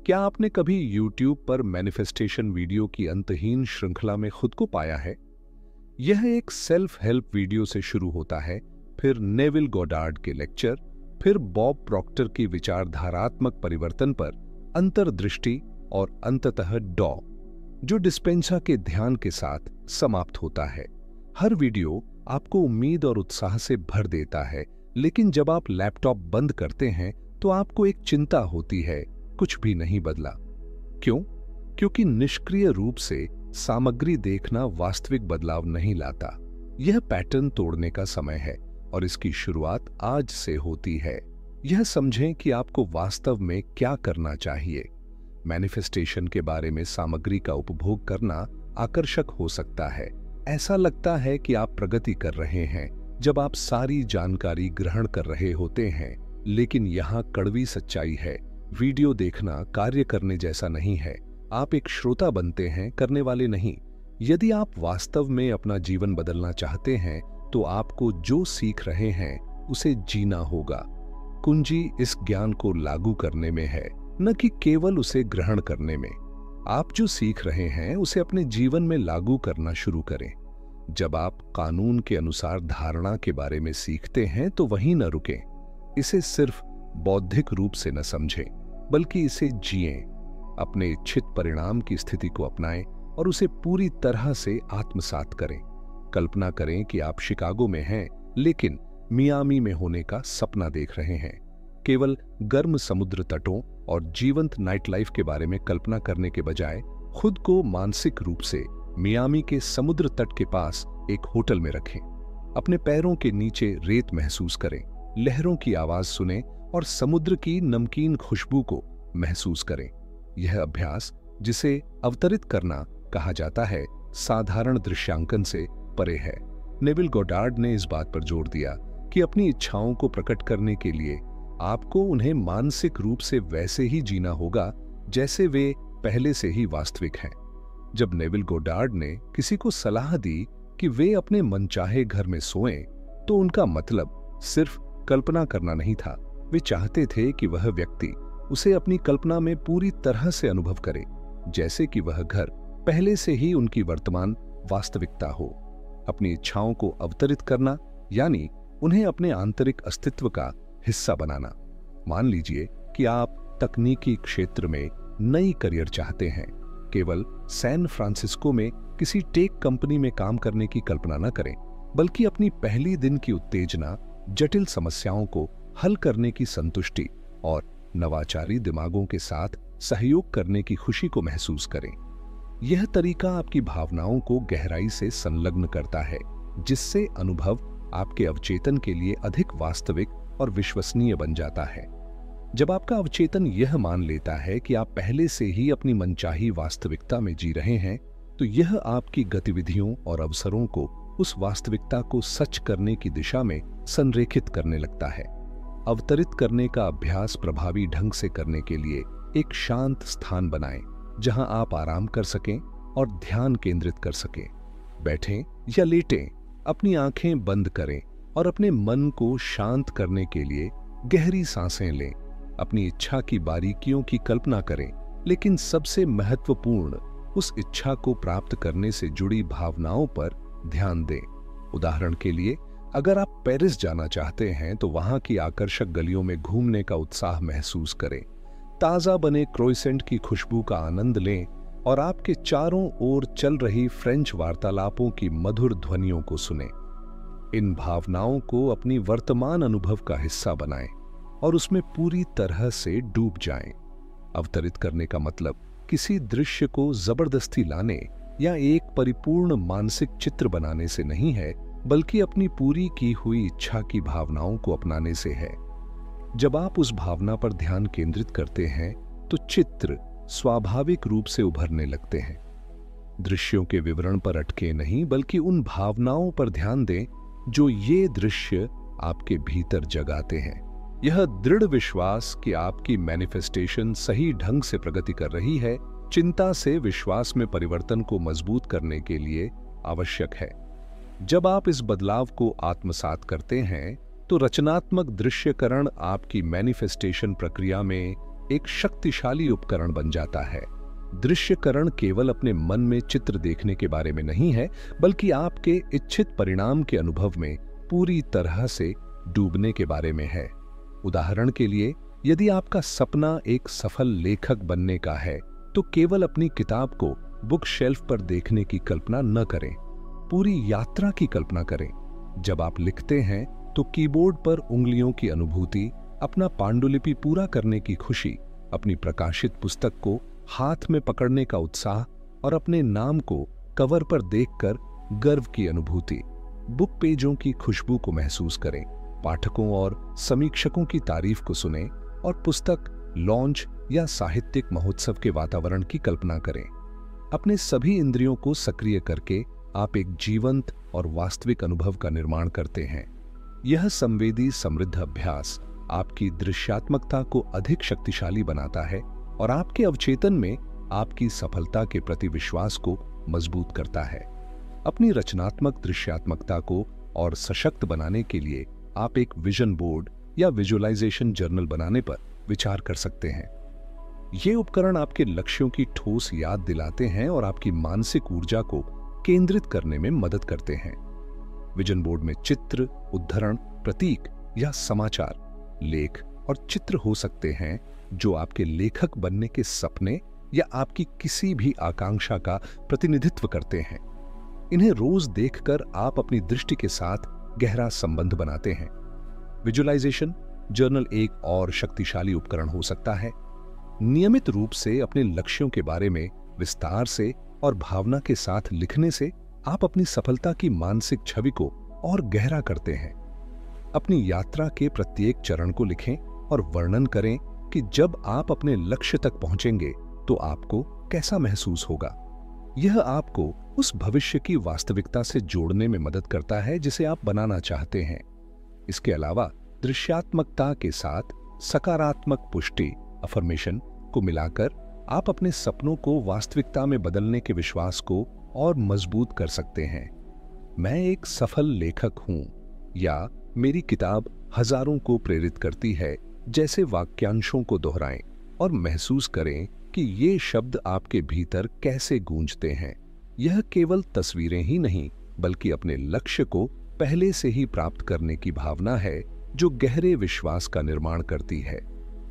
क्या आपने कभी YouTube पर मैनिफेस्टेशन वीडियो की अंतहीन श्रृंखला में खुद को पाया है? यह एक सेल्फ हेल्प वीडियो से शुरू होता है, फिर नेविल गोडार्ड के लेक्चर, फिर बॉब प्रॉक्टर की विचारधारात्मक परिवर्तन पर अंतर्दृष्टि और अंततः डॉ जो डिस्पेंसा के ध्यान के साथ समाप्त होता है। हर वीडियो आपको उम्मीद और उत्साह से भर देता है, लेकिन जब आप लैपटॉप बंद करते हैं तो आपको एक चिंता होती है, कुछ भी नहीं बदला। क्यों? क्योंकि निष्क्रिय रूप से सामग्री देखना वास्तविक बदलाव नहीं लाता। यह पैटर्न तोड़ने का समय है और इसकी शुरुआत आज से होती है। यह समझें कि आपको वास्तव में क्या करना चाहिए। मैनिफेस्टेशन के बारे में सामग्री का उपभोग करना आकर्षक हो सकता है। ऐसा लगता है कि आप प्रगति कर रहे हैं जब आप सारी जानकारी ग्रहण कर रहे होते हैं, लेकिन यहाँ कड़वी सच्चाई है। वीडियो देखना कार्य करने जैसा नहीं है। आप एक श्रोता बनते हैं, करने वाले नहीं। यदि आप वास्तव में अपना जीवन बदलना चाहते हैं तो आपको जो सीख रहे हैं उसे जीना होगा। कुंजी इस ज्ञान को लागू करने में है, न कि केवल उसे ग्रहण करने में। आप जो सीख रहे हैं उसे अपने जीवन में लागू करना शुरू करें। जब आप कानून के अनुसार धारणा के बारे में सीखते हैं तो वहीं न रुकें। इसे सिर्फ बौद्धिक रूप से न समझें, बल्कि इसे जिएं। अपने इच्छित परिणाम की स्थिति को अपनाएं और उसे पूरी तरह से आत्मसात करें। कल्पना करें कि आप शिकागो में हैं, लेकिन मियामी में होने का सपना देख रहे हैं। केवल गर्म समुद्र तटों और जीवंत नाइट लाइफ के बारे में कल्पना करने के बजाय खुद को मानसिक रूप से मियामी के समुद्र तट के पास एक होटल में रखें। अपने पैरों के नीचे रेत महसूस करें, लहरों की आवाज सुनें और समुद्र की नमकीन खुशबू को महसूस करें। यह अभ्यास, जिसे अवतरित करना कहा जाता है, साधारण दृश्यांकन से परे है। नेविल गोडार्ड ने इस बात पर जोर दिया कि अपनी इच्छाओं को प्रकट करने के लिए आपको उन्हें मानसिक रूप से वैसे ही जीना होगा जैसे वे पहले से ही वास्तविक हैं। जब नेविल गोडार्ड ने किसी को सलाह दी कि वे अपने मनचाहे घर में सोएं, तो उनका मतलब सिर्फ कल्पना करना नहीं था। वे चाहते थे कि वह व्यक्ति उसे अपनी कल्पना में पूरी तरह से अनुभव करे, जैसे कि वह घर पहले से ही उनकी वर्तमान वास्तविकता हो। अपनी इच्छाओं को अवतरित करना यानी उन्हें अपने आंतरिक अस्तित्व का हिस्सा बनाना। मान लीजिए कि आप तकनीकी क्षेत्र में नई करियर चाहते हैं। केवल सैन फ्रांसिस्को में किसी टेक कंपनी में काम करने की कल्पना न करें, बल्कि अपनी पहली दिन की उत्तेजना, जटिल समस्याओं को हल करने की संतुष्टि और नवाचारी दिमागों के साथ सहयोग करने की खुशी को महसूस करें। यह तरीका आपकी भावनाओं को गहराई से संलग्न करता है, जिससे अनुभव आपके अवचेतन के लिए अधिक वास्तविक और विश्वसनीय बन जाता है। जब आपका अवचेतन यह मान लेता है कि आप पहले से ही अपनी मनचाही वास्तविकता में जी रहे हैं, तो यह आपकी गतिविधियों और अवसरों को उस वास्तविकता को सच करने की दिशा में संरेखित करने लगता है। अवतरित करने का अभ्यास प्रभावी ढंग से करने के लिए एक शांत स्थान बनाएं, जहां आप आराम कर सकें और ध्यान केंद्रित कर सकें। बैठें या लेटें, अपनी आंखें बंद करें और अपने मन को शांत करने के लिए गहरी सांसें लें। अपनी इच्छा की बारीकियों की कल्पना करें, लेकिन सबसे महत्वपूर्ण, उस इच्छा को प्राप्त करने से जुड़ी भावनाओं पर ध्यान दें। उदाहरण के लिए, अगर आप पेरिस जाना चाहते हैं तो वहां की आकर्षक गलियों में घूमने का उत्साह महसूस करें। ताजा बने क्रोइसेंट की खुशबू का आनंद लें और आपके चारों ओर चल रही फ्रेंच वार्तालापों की मधुर ध्वनियों को सुनें। इन भावनाओं को अपनी वर्तमान अनुभव का हिस्सा बनाएं और उसमें पूरी तरह से डूब जाएं। अवतरित करने का मतलब किसी दृश्य को जबरदस्ती लाने या एक परिपूर्ण मानसिक चित्र बनाने से नहीं है, बल्कि अपनी पूरी की हुई इच्छा की भावनाओं को अपनाने से है। जब आप उस भावना पर ध्यान केंद्रित करते हैं तो चित्र स्वाभाविक रूप से उभरने लगते हैं। दृश्यों के विवरण पर अटके नहीं, बल्कि उन भावनाओं पर ध्यान दें जो ये दृश्य आपके भीतर जगाते हैं। यह दृढ़ विश्वास कि आपकी मैनिफेस्टेशन सही ढंग से प्रगति कर रही है, चिंता से विश्वास में परिवर्तन को मजबूत करने के लिए आवश्यक है। जब आप इस बदलाव को आत्मसात करते हैं तो रचनात्मक दृश्यकरण आपकी मैनिफेस्टेशन प्रक्रिया में एक शक्तिशाली उपकरण बन जाता है। दृश्यकरण केवल अपने मन में चित्र देखने के बारे में नहीं है, बल्कि आपके इच्छित परिणाम के अनुभव में पूरी तरह से डूबने के बारे में है। उदाहरण के लिए, यदि आपका सपना एक सफल लेखक बनने का है, तो केवल अपनी किताब को बुक शेल्फ पर देखने की कल्पना न करें, पूरी यात्रा की कल्पना करें। जब आप लिखते हैं तो कीबोर्ड पर उंगलियों की अनुभूति, अपना पांडुलिपि पूरा करने की खुशी, अपनी प्रकाशित पुस्तक को हाथ में पकड़ने का उत्साह और अपने नाम को कवर पर देखकर गर्व की अनुभूति, बुक पेजों की खुशबू को महसूस करें, पाठकों और समीक्षकों की तारीफ को सुनें और पुस्तक लॉन्च या साहित्यिक महोत्सव के वातावरण की कल्पना करें। अपने सभी इंद्रियों को सक्रिय करके आप एक जीवंत और वास्तविक अनुभव का निर्माण करते हैं। यह संवेदी समृद्ध अभ्यास आपकी दृश्यात्मकता को अधिक शक्तिशाली बनाता है और आपके अवचेतन में आपकी सफलता के प्रति विश्वास को मजबूत करता है। अपनी रचनात्मक दृश्यात्मकता को और सशक्त बनाने के लिए आप एक विजन बोर्ड या विजुअलाइजेशन जर्नल बनाने पर विचार कर सकते हैं। ये उपकरण आपके लक्ष्यों की ठोस याद दिलाते हैं और आपकी मानसिक ऊर्जा को केंद्रित करने में मदद करते हैं। विजन बोर्ड में चित्र, उद्धरण, प्रतीक या समाचार, लेख और चित्र हो सकते हैं जो आपके लेखक बनने के सपने या आपकी किसी भी आकांक्षा का प्रतिनिधित्व करते हैं। इन्हें रोज देखकर आप अपनी दृष्टि के साथ गहरा संबंध बनाते हैं। विजुअलाइजेशन जर्नल एक और शक्तिशाली उपकरण हो सकता है। नियमित रूप से अपने लक्ष्यों के बारे में विस्तार से और भावना के साथ लिखने से आप अपनी सफलता की मानसिक छवि को और गहरा करते हैं। अपनी यात्रा के प्रत्येक चरण को लिखें और वर्णन करें कि जब आप अपने लक्ष्य तक पहुंचेंगे तो आपको कैसा महसूस होगा। यह आपको उस भविष्य की वास्तविकता से जोड़ने में मदद करता है जिसे आप बनाना चाहते हैं। इसके अलावा दृश्यात्मकता के साथ सकारात्मक पुष्टि, अफर्मेशन को मिलाकर आप अपने सपनों को वास्तविकता में बदलने के विश्वास को और मजबूत कर सकते हैं। मैं एक सफल लेखक हूं या मेरी किताब हजारों को प्रेरित करती है जैसे वाक्यांशों को दोहराएं और महसूस करें कि ये शब्द आपके भीतर कैसे गूंजते हैं। यह केवल तस्वीरें ही नहीं, बल्कि अपने लक्ष्य को पहले से ही प्राप्त करने की भावना है जो गहरे विश्वास का निर्माण करती है।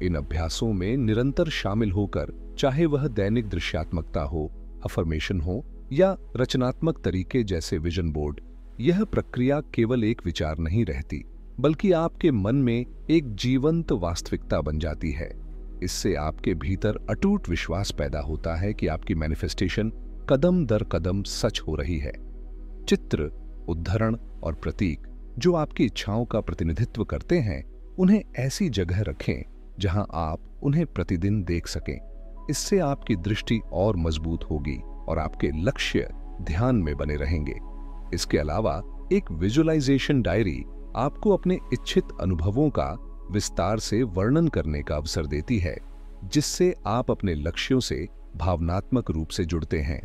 इन अभ्यासों में निरंतर शामिल होकर, चाहे वह दैनिक दृश्यात्मकता हो, अफर्मेशन हो या रचनात्मक तरीके जैसे विजन बोर्ड, यह प्रक्रिया केवल एक विचार नहीं रहती, बल्कि आपके मन में एक जीवंत वास्तविकता बन जाती है। इससे आपके भीतर अटूट विश्वास पैदा होता है कि आपकी मैनिफेस्टेशन कदम दर कदम सच हो रही है। चित्र, उद्धरण और प्रतीक जो आपकी इच्छाओं का प्रतिनिधित्व करते हैं, उन्हें ऐसी जगह रखें जहां आप उन्हें प्रतिदिन देख सकें। इससे आपकी दृष्टि और मजबूत होगी और आपके लक्ष्य ध्यान में बने रहेंगे। इसके अलावा एक विजुअलाइजेशन डायरी आपको अपने इच्छित अनुभवों का विस्तार से वर्णन करने का अवसर देती है, जिससे आप अपने लक्ष्यों से भावनात्मक रूप से जुड़ते हैं।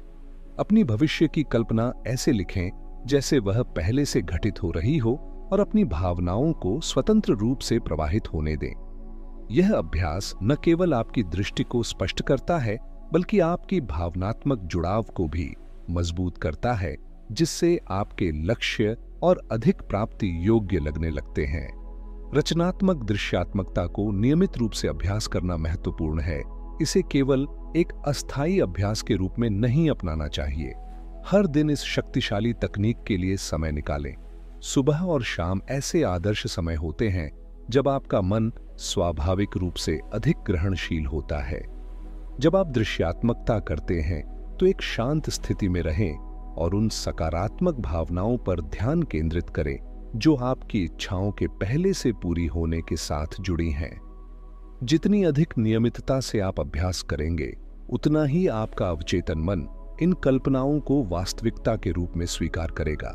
अपनी भविष्य की कल्पना ऐसे लिखें जैसे वह पहले से घटित हो रही हो और अपनी भावनाओं को स्वतंत्र रूप से प्रवाहित होने दें। यह अभ्यास न केवल आपकी दृष्टि को स्पष्ट करता है, बल्कि आपकी भावनात्मक जुड़ाव को भी मजबूत करता है, जिससे आपके लक्ष्य और अधिक प्राप्ति योग्य लगने लगते हैं। रचनात्मक दृश्यात्मकता को नियमित रूप से अभ्यास करना महत्वपूर्ण है। इसे केवल एक अस्थायी अभ्यास के रूप में नहीं अपनाना चाहिए। हर दिन इस शक्तिशाली तकनीक के लिए समय निकालें। सुबह और शाम ऐसे आदर्श समय होते हैं जब आपका मन स्वाभाविक रूप से अधिक ग्रहणशील होता है। जब आप दृश्यात्मकता करते हैं तो एक शांत स्थिति में रहें और उन सकारात्मक भावनाओं पर ध्यान केंद्रित करें जो आपकी इच्छाओं के पहले से पूरी होने के साथ जुड़ी हैं। जितनी अधिक नियमितता से आप अभ्यास करेंगे, उतना ही आपका अवचेतन मन इन कल्पनाओं को वास्तविकता के रूप में स्वीकार करेगा।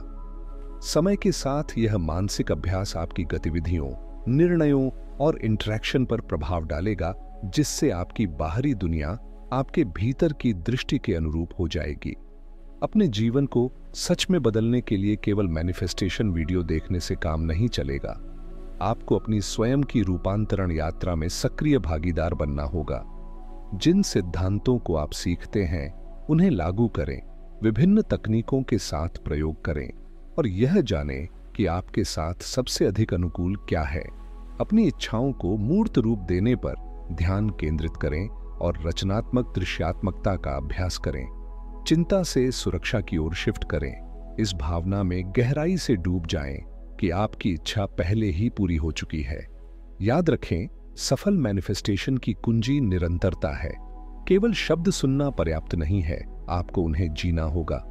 समय के साथ यह मानसिक अभ्यास आपकी गतिविधियों, निर्णयों और इंटरैक्शन पर प्रभाव डालेगा, जिससे आपकी बाहरी दुनिया आपके भीतर की दृष्टि के अनुरूप हो जाएगी। अपने जीवन को सच में बदलने के लिए केवल मैनिफेस्टेशन वीडियो देखने से काम नहीं चलेगा। आपको अपनी स्वयं की रूपांतरण यात्रा में सक्रिय भागीदार बनना होगा। जिन सिद्धांतों को आप सीखते हैं उन्हें लागू करें, विभिन्न तकनीकों के साथ प्रयोग करें और यह जानें कि आपके साथ सबसे अधिक अनुकूल क्या है। अपनी इच्छाओं को मूर्त रूप देने पर ध्यान केंद्रित करें और रचनात्मक दृश्यात्मकता का अभ्यास करें। चिंता से सुरक्षा की ओर शिफ्ट करें। इस भावना में गहराई से डूब जाएं कि आपकी इच्छा पहले ही पूरी हो चुकी है। याद रखें, सफल मैनिफेस्टेशन की कुंजी निरंतरता है। केवल शब्द सुनना पर्याप्त नहीं है, आपको उन्हें जीना होगा।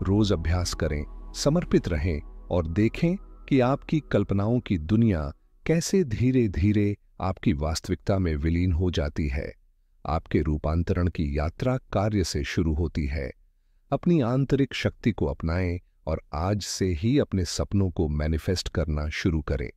रोज अभ्यास करें, समर्पित रहें और देखें कि आपकी कल्पनाओं की दुनिया कैसे धीरे धीरे आपकी वास्तविकता में विलीन हो जाती है। आपके रूपांतरण की यात्रा कार्य से शुरू होती है। अपनी आंतरिक शक्ति को अपनाएं और आज से ही अपने सपनों को मैनिफेस्ट करना शुरू करें।